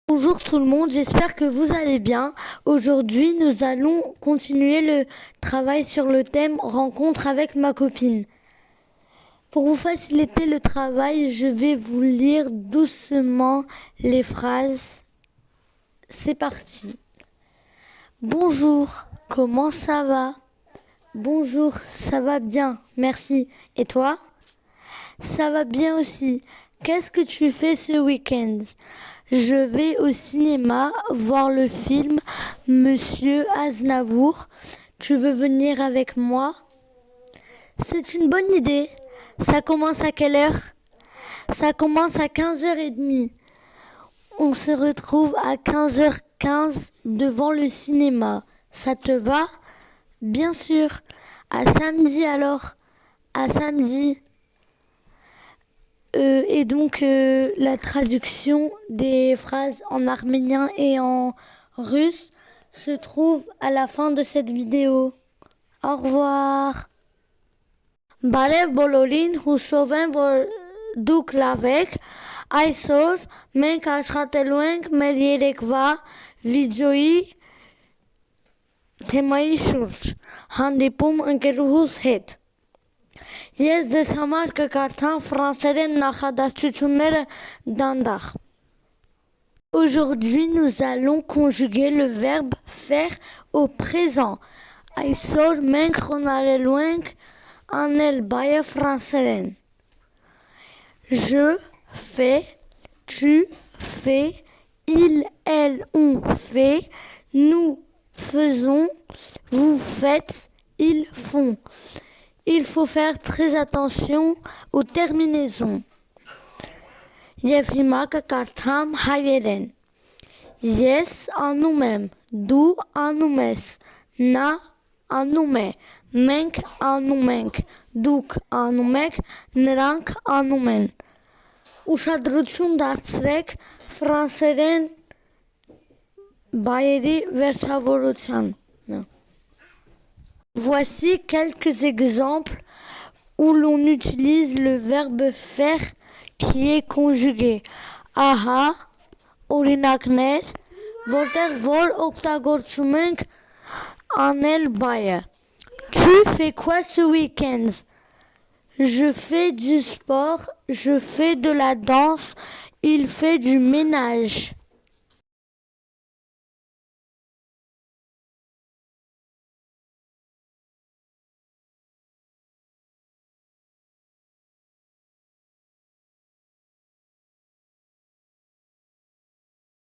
Bonjour tout le monde, j'espère que vous allez bien. Aujourd'hui, nous allons continuer le travail sur le thème rencontre avec ma copine. Pour vous faciliter le travail, je vais vous lire doucement les phrases. C'est parti. Bonjour, comment ça va? Bonjour, ça va bien, merci. Et toi? Ça va bien aussi. Qu'est-ce que tu fais ce week-end? Je vais au cinéma voir le film Monsieur Aznavour. Tu veux venir avec moi? C'est une bonne idée. Ça commence à quelle heure? Ça commence à 15h30. On se retrouve à 15h15 devant le cinéma. Ça te va? Bien sûr. À samedi alors. À samedi. Et donc la traduction des phrases en arménien et en russe se trouve à la fin de cette vidéo. Au revoir. Բարև բոլորին, հուսով եմ, որ դուք լավ եք։ Այսօր մենք աշխատելու ենք մեր երեկվա վիդեոյի թեմայի շուրջ։ Հանդիպում ընկերուհուս հետ։ Ես ձեզ համար կկարդամ ֆրանսերեն նախադասությունները դանդաղ։ Aujourd'hui, nous allons conjuguer le verbe faire au présent. Այսօր մենք խոնարհելու ենք անել բայը ֆրանսերեն։ Je fais, tu fais, il, elle, on fait, nous faisons, vous faites, ils font. Il faut faire très attention aux terminaisons. Եվ հիմա կկարդամ հայերեն։ Ես անում եմ, դու անում ես, նա անում է, մենք անում ենք, դուք անում եք, նրանք անում են։ Ուշադրություն դարձրեք ֆրանսերեն բայերի վերջավորությանը։ Voici quelques exemples où l'on utilise le verbe faire qui est conjugué. Ահա օրինակներ, որտեղ որ օգտագործում ենք անել բայը։ Tu fais quoi ce week-end? Je fais du sport, je fais de la danse, il fait du ménage.